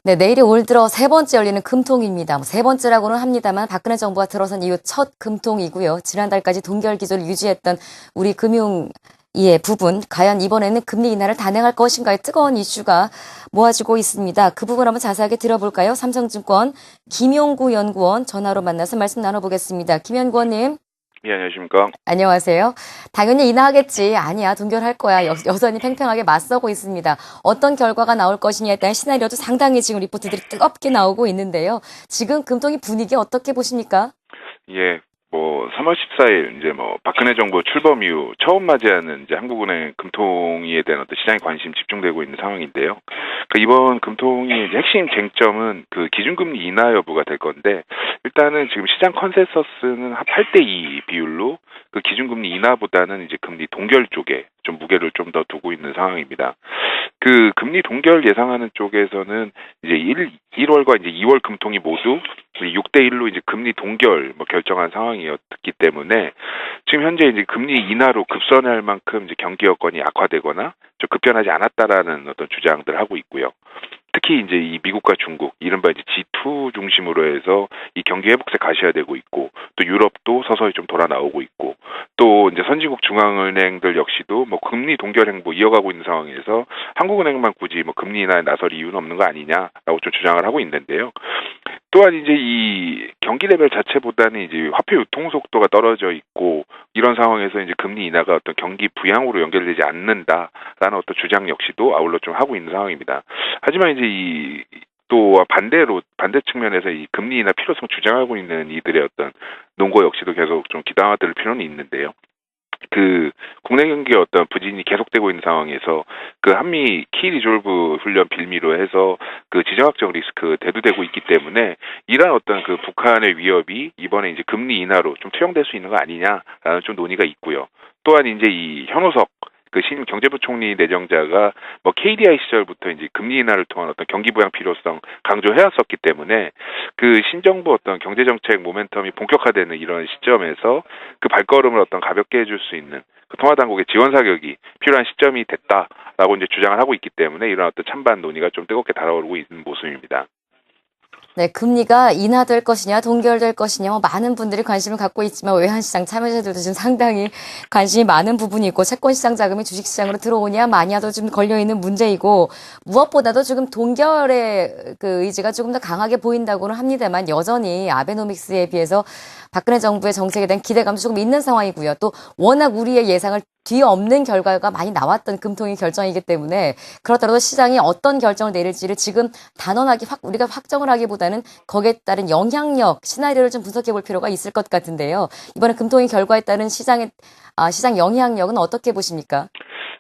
네, 내일이 올 들어 세 번째 열리는 금통입니다. 세 번째라고는 합니다만 박근혜 정부가 들어선 이후 첫 금통이고요. 지난달까지 동결 기조를 유지했던 우리 금융의 부분, 과연 이번에는 금리 인하를 단행할 것인가의 뜨거운 이슈가 모아지고 있습니다. 그 부분 한번 자세하게 들어볼까요? 삼성증권 김용구 연구원 전화로 만나서 말씀 나눠보겠습니다. 김 연구원님. 예, 안녕하십니까. 안녕하세요. 당연히 인하하겠지. 아니야, 동결할 거야. 여전히 팽팽하게 맞서고 있습니다. 어떤 결과가 나올 것이냐에 따른 시나리오도 상당히 지금 리포트들이 뜨겁게 나오고 있는데요. 지금 금통위 분위기 어떻게 보십니까? 예, 3월 14일, 박근혜 정부 출범 이후 처음 맞이하는 한국은행 금통위에 대한 어떤 시장의 관심 집중되고 있는 상황인데요. 그러니까 이번 금통위의 핵심 쟁점은 그 기준금리 인하 여부가 될 건데, 일단은 지금 시장 컨센서스는 한 8대2 비율로 그 기준금리 인하보다는 금리 동결 쪽에 좀 무게를 좀 더 두고 있는 상황입니다. 그 금리 동결 예상하는 쪽에서는 1월과 2월 금통위 모두 6대1로 금리 동결 결정한 상황이었기 때문에 지금 현재 금리 인하로 급선회할 만큼 경기 여건이 악화되거나 좀 급변하지 않았다라는 어떤 주장들을 하고 있고요. 특히 이 미국과 중국, 이른바 G2 중심으로 해서 이 경기 회복세 가셔야되고 있고, 또 유럽도 서서히 좀 돌아 나오고 있고, 또 선진국 중앙은행들 역시도 금리 동결 행보 이어가고 있는 상황에서 한국은행만 굳이 금리 인하에 나설 이유는 없는 거 아니냐라고 좀 주장을 하고 있는데요. 또한 이 경기 레벨 자체보다는 화폐 유통 속도가 떨어져 있고, 이런 상황에서 금리 인하가 어떤 경기 부양으로 연결되지 않는다라는 어떤 주장 역시도 아울러 좀 하고 있는 상황입니다. 하지만 또 반대 측면에서 이 금리 인하 필요성 주장하고 있는 이들의 어떤 논거 역시도 계속 좀 기담아들 필요는 있는데요. 그 국내 경기의 어떤 부진이 계속되고 있는 상황에서 그 한미 키 리졸브 훈련 빌미로 해서 그 지정학적 리스크 대두되고 있기 때문에 이러한 어떤 그 북한의 위협이 이번에 금리 인하로 좀 투영될 수 있는 거 아니냐라는 좀 논의가 있고요. 또한 이 현오석 그 신임 경제부총리 내정자가 KDI 시절부터 금리 인하를 통한 어떤 경기 부양 필요성 강조해왔었기 때문에 그 신정부 어떤 경제정책 모멘텀이 본격화되는 이런 시점에서 그 발걸음을 어떤 가볍게 해줄 수 있는 그 통화당국의 지원 사격이 필요한 시점이 됐다라고 주장을 하고 있기 때문에 이런 어떤 찬반 논의가 좀 뜨겁게 달아오르고 있는 모습입니다. 네, 금리가 인하될 것이냐, 동결될 것이냐, 많은 분들이 관심을 갖고 있지만 외환시장 참여자들도 지금 상당히 관심이 많은 부분이 있고, 채권시장 자금이 주식시장으로 들어오냐, 마냐도 좀 걸려있는 문제이고, 무엇보다도 지금 동결의 그 의지가 조금 더 강하게 보인다고는 합니다만, 여전히 아베노믹스에 비해서 박근혜 정부의 정책에 대한 기대감도 조금 있는 상황이고요. 또 워낙 우리의 예상을 뒤엎는 결과가 많이 나왔던 금통위 결정이기 때문에 그렇더라도 시장이 어떤 결정을 내릴지를 지금 단언하게 우리가 확정을 하기보다는 거기에 따른 영향력, 시나리오를 좀 분석해 볼 필요가 있을 것 같은데요. 이번에 금통위 결과에 따른 시장 영향력은 어떻게 보십니까?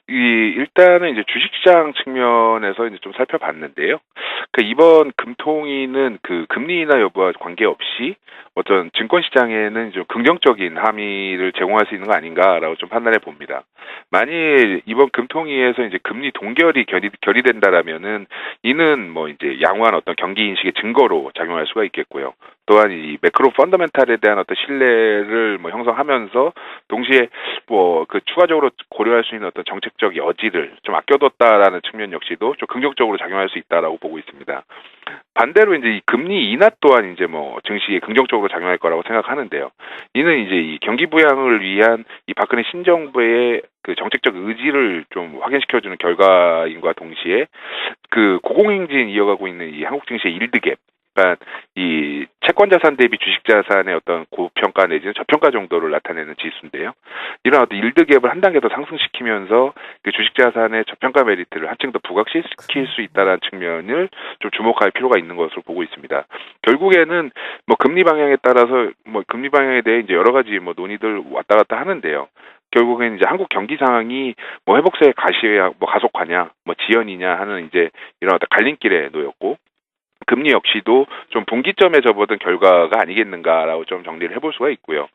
일단은 주식시장 측면에서 좀 살펴봤는데요. 이번 금통위는 그 금리 인하 여부와 관계없이 어떤 증권시장에는 좀 긍정적인 함의를 제공할 수 있는 거 아닌가라고 좀 판단해 봅니다. 만일 이번 금통위에서 금리 동결이 결의된다라면은 이는 양호한 어떤 경기 인식의 증거로 작용할 수가 있겠고요. 또한 이 매크로 펀더멘탈에 대한 어떤 신뢰를 형성하면서 동시에 그 추가적으로 고려할 수 있는 어떤 정책적 여지를 좀 아껴뒀다라는 측면 역시도 좀 긍정적으로 작용할 수 있다라고 보고 있습니다. 반대로 이 금리 인하 또한 증시에 긍정적으로 작용할 거라고 생각하는데요. 이는 이 경기 부양을 위한 이 박근혜 신정부의 그 정책적 의지를 좀 확인시켜주는 결과인과 동시에 그 고공행진 이어가고 있는 이 한국 증시의 일드갭, 그러니까 이 채권 자산 대비 주식 자산의 어떤 고평가 내지는 저평가 정도를 나타내는 지수인데요. 이런 어떤 일드갭을 한 단계 더 상승시키면서 그 주식 자산의 저평가 메리트를 한층 더 부각시킬 수 있다는 측면을 좀 주목할 필요가 있는 것으로 보고 있습니다. 결국에는 금리 방향에 따라서 금리 방향에 대해 여러 가지 논의들 왔다 갔다 하는데요. 결국엔 한국 경기 상황이 회복세 가속화냐, 지연이냐 하는 이런 어떤 갈림길에 놓였고, 금리 역시도 좀 분기점에 접어든 결과가 아니겠는가라고 좀 정리를 해볼 수가 있고요.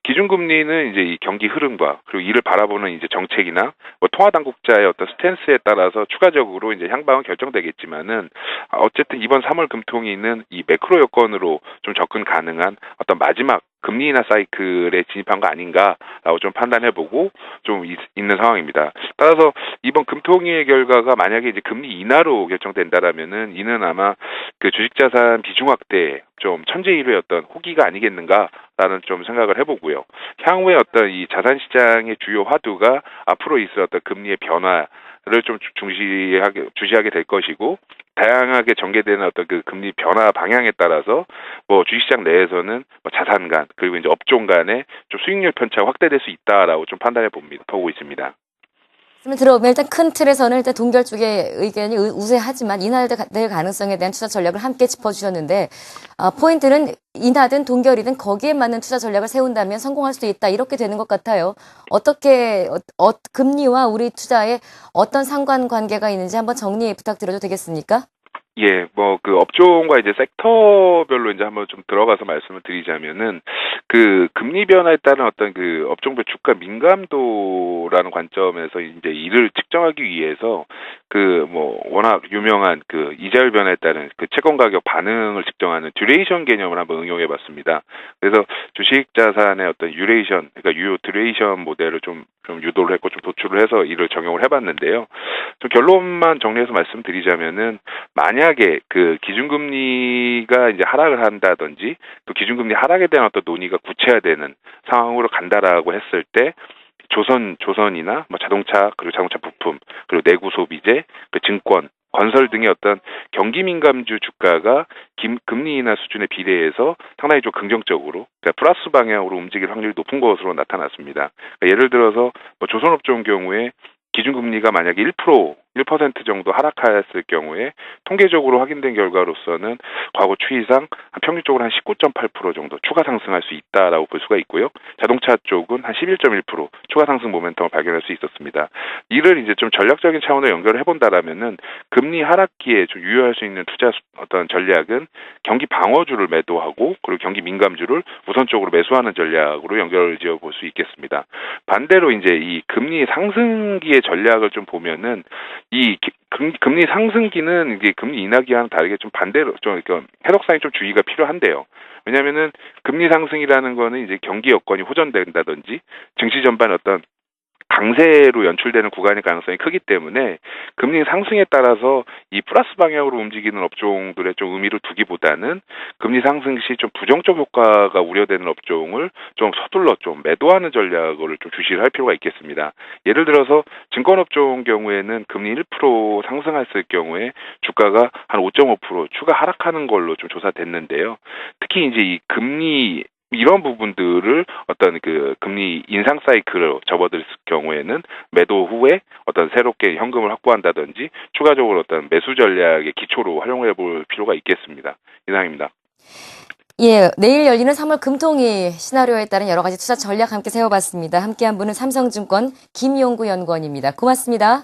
기준금리는 이 경기 흐름과 그리고 이를 바라보는 정책이나 통화당국자의 어떤 스탠스에 따라서 추가적으로 향방은 결정되겠지만은 어쨌든 이번 3월 금통위는 이 매크로 여건으로 좀 접근 가능한 어떤 마지막 금리 인하 사이클에 진입한 거 아닌가라고 좀 판단해보고 좀 있는 상황입니다. 따라서 이번 금통위의 결과가 만약에 이제 금리 인하로 결정된다라면은 이는 아마 그 주식자산 비중 확대 좀 천재일의 어떤 호기가 아니겠는가라는 좀 생각을 해보고요. 향후에 어떤 이 자산시장의 주요 화두가 앞으로 있을 어떤 금리의 변화를 좀 주시하게 될 것이고, 다양하게 전개되는 어떤 그 금리 변화 방향에 따라서 뭐 주식시장 내에서는 뭐 자산 간 그리고 이제 업종 간의 좀 수익률 편차가 확대될 수 있다라고 좀 보고 있습니다. 그러면 들어보면 일단 큰 틀에서는 일단 동결 쪽의 의견이 우세하지만 인하될 가능성에 대한 투자 전략을 함께 짚어주셨는데, 포인트는 인하든 동결이든 거기에 맞는 투자 전략을 세운다면 성공할 수 있다, 이렇게 되는 것 같아요. 어떻게 금리와 우리 투자에 어떤 상관관계가 있는지 한번 정리 부탁드려도 되겠습니까? 예, 뭐 그 업종과 이제 섹터별로 이제 한번 좀 들어가서 말씀을 드리자면은, 그 금리 변화에 따른 어떤 그 업종별 주가 민감도라는 관점에서 이제 이를 측정하기 위해서 그 뭐 워낙 유명한 그 이자율 변화에 따른 그 채권 가격 반응을 측정하는 듀레이션 개념을 한번 응용해 봤습니다. 그래서 주식 자산의 어떤 유레이션, 그러니까 유효 듀레이션 모델을 좀 유도를 했고 좀 도출을 해서 이를 적용을 해봤는데요. 좀 결론만 정리해서 말씀드리자면은, 만약에 그 기준금리가 이제 하락을 한다든지 또 기준금리 하락에 대한 어떤 논의가 구체화되는 상황으로 간다라고 했을 때, 조선이나 뭐 자동차, 그리고 자동차 부품, 그리고 내구 소비재, 그 증권, 건설 등의 어떤 경기 민감주 주가가 금리 인하 수준에 비례해서 상당히 좀 긍정적으로, 그러니까 플러스 방향으로 움직일 확률이 높은 것으로 나타났습니다. 그러니까 예를 들어서 뭐 조선업종 경우에 기준금리가 만약에 1% 정도 하락하였을 경우에 통계적으로 확인된 결과로서는 과거 추이상 평균적으로 한 19.8% 정도 추가 상승할 수 있다라고 볼 수가 있고요. 자동차 쪽은 한 11.1% 추가 상승 모멘텀을 발견할 수 있었습니다. 이를 이제 좀 전략적인 차원으로 연결을 해본다라면은, 금리 하락기에 좀 유효할 수 있는 투자 어떤 전략은 경기 방어주를 매도하고 그리고 경기 민감주를 우선적으로 매수하는 전략으로 연결을 지어 볼 수 있겠습니다. 반대로 이제 이 금리 상승기의 전략을 좀 보면은, 이 금리 상승기는 이게 금리 인하기와는 다르게 좀 반대로 좀 그러니까 해석상에 좀 주의가 필요한데요. 왜냐하면은 금리 상승이라는 거는 이제 경기 여건이 호전된다든지 증시 전반 어떤 강세로 연출되는 구간일 가능성이 크기 때문에, 금리 상승에 따라서 이 플러스 방향으로 움직이는 업종들의 좀 의미를 두기보다는 금리 상승 시 좀 부정적 효과가 우려되는 업종을 좀 서둘러 좀 매도하는 전략을 좀 주시를 할 필요가 있겠습니다. 예를 들어서 증권업종 경우에는 금리 1% 상승했을 경우에 주가가 한 5.5% 추가 하락하는 걸로 좀 조사됐는데요. 특히 이제 이 금리 이런 부분들을 어떤 그 금리 인상 사이클로 접어들 경우에는 매도 후에 어떤 새롭게 현금을 확보한다든지 추가적으로 어떤 매수 전략의 기초로 활용해 볼 필요가 있겠습니다. 이상입니다. 예, 내일 열리는 3월 금통위 시나리오에 따른 여러 가지 투자 전략 함께 세워봤습니다. 함께한 분은 삼성증권 김용구 연구원입니다. 고맙습니다.